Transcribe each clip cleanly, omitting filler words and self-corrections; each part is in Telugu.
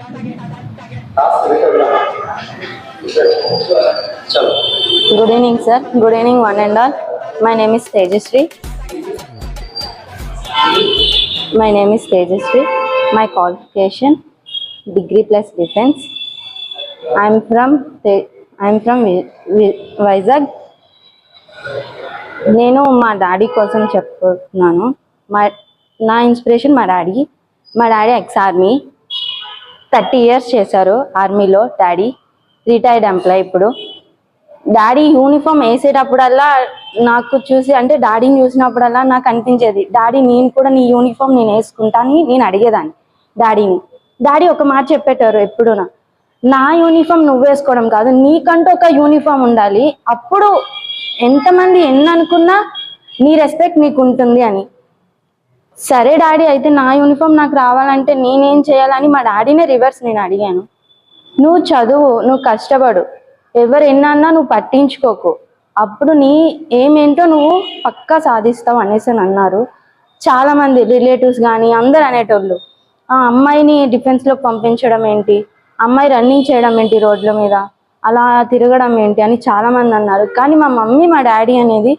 Good evening, sir. Good evening, one and all. My name is Tejasri. My qualification degree plus defense. I'm from Vizag. నేను మా డాడీ కోసం చెప్తున్నాను. నా ఇన్స్పిరేషన్ మా డాడీ ఎక్స్ ఆర్మీ 30 years చేశారు ఆర్మీలో. Daddy retired employee. ఇప్పుడు డాడీ యూనిఫామ్ వేసేటప్పుడల్లా నాకు చూసి, అంటే డాడీని చూసినప్పుడల్లా నాకు అనిపించేది, డాడీ నేను కూడా నీ యూనిఫామ్ నేను వేసుకుంటాను నేను అడిగేదాన్ని డాడీని. డాడీ ఒక మాట చెప్పేటారు ఎప్పుడు, నా యూనిఫామ్ నువ్వు వేసుకోవడం కాదు, నీకంటూ ఒక యూనిఫామ్ ఉండాలి, అప్పుడు ఎంతమంది ఎన్ని అనుకున్నా నీ రెస్పెక్ట్ నీకు ఉంటుంది అని. సరే డాడీ, అయితే నా యూనిఫామ్ నాకు రావాలంటే నేనేం చేయాలని మా డాడీనే రివర్స్ నేను అడిగాను. నువ్వు చదువు, నువ్వు కష్టపడు, ఎవరు ఎన్నన్నా నువ్వు పట్టించుకోకు, అప్పుడు నీ ఏమేంటో నువ్వు పక్కా సాధిస్తావు అనేసి అన్నారు. చాలామంది రిలేటివ్స్ కానీ అందరు అనేటోళ్ళు, ఆ అమ్మాయిని డిఫెన్స్లో పంపించడం ఏంటి, అమ్మాయి రన్నింగ్ చేయడం ఏంటి రోడ్ల మీద, అలా తిరగడం ఏంటి అని చాలామంది అన్నారు. కానీ మా మమ్మీ మా డాడీ అనేది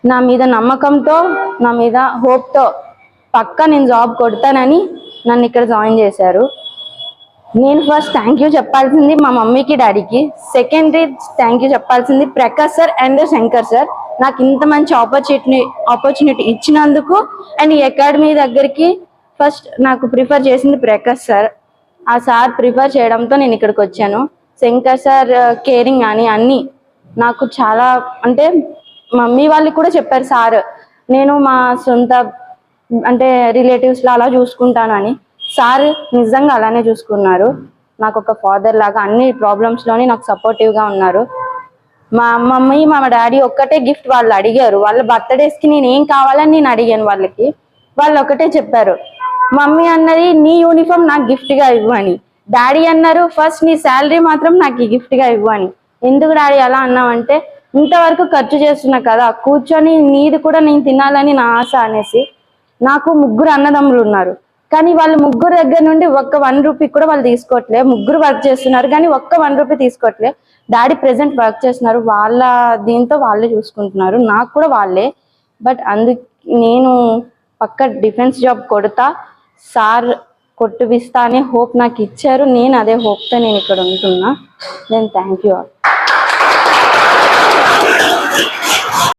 నా మీద నమ్మకంతో, నా మీద హోప్తో పక్కా నేను జాబ్ కొడతానని నన్ను ఇక్కడ జాయిన్ చేశారు. నేను ఫస్ట్ థ్యాంక్ యూ చెప్పాల్సింది మా మమ్మీకి డాడీకి. సెకండరీ థ్యాంక్ యూ చెప్పాల్సింది Prakash sir and Shankar sir, నాకు ఇంత మంచి ఆపర్చునిటీ ఇచ్చినందుకు. అండ్ ఈ అకాడమీ దగ్గరికి ఫస్ట్ నాకు ప్రిఫర్ చేసింది ప్రకాష్ సార్. ఆ సార్ ప్రిఫర్ చేయడంతో నేను ఇక్కడికి వచ్చాను. శంకర్ సార్ కేరింగ్ అని అన్నీ నాకు చాలా, అంటే మమ్మీ వాళ్ళు కూడా చెప్పారు సార్ నేను మా సొంత అంటే రిలేటివ్స్లో అలా చూసుకుంటాను అని. సార్ నిజంగా అలానే చూసుకున్నారు. నాకు ఒక ఫాదర్ లాగా అన్ని ప్రాబ్లమ్స్లోని నాకు సపోర్టివ్గా ఉన్నారు. మా మమ్మీ మా డాడీ ఒక్కటే గిఫ్ట్ వాళ్ళు అడిగారు. వాళ్ళ బర్త్డేస్కి నేను ఏం కావాలని నేను అడిగాను వాళ్ళకి. వాళ్ళు ఒకటే చెప్పారు, మమ్మీ అన్నది నీ యూనిఫామ్ నాకు గిఫ్ట్గా ఇవ్వని, డాడీ అన్నారు ఫస్ట్ నీ శాలరీ మాత్రం నాకు ఈ గిఫ్ట్గా ఇవ్వని. ఎందుకు డాడీ అలా అన్నావంటే, ఇంతవరకు ఖర్చు చేస్తున్నా కదా, కూర్చొని నీది కూడా నేను తినాలని నా ఆశ అనేసి. నాకు 3 అన్నదమ్ములు ఉన్నారు, కానీ వాళ్ళు 3 దగ్గర నుండి ఒక్క 1 రూపీ కూడా వాళ్ళు తీసుకోవట్లే. 3 వర్క్ చేస్తున్నారు కానీ ఒక్క 1 రూపీ తీసుకోవట్లే. డాడీ ప్రెసెంట్ వర్క్ చేస్తున్నారు, వాళ్ళ దీంతో వాళ్ళే చూసుకుంటున్నారు, నాకు కూడా వాళ్ళే. బట్ నేను పక్క డిఫెన్స్ జాబ్ కొడతా, సార్ కొట్టిపిస్తా అనే హోప్ నాకు ఇచ్చారు. నేను అదే హోప్తో నేను ఇక్కడ ఉంటున్నా. నేను థ్యాంక్ యూ.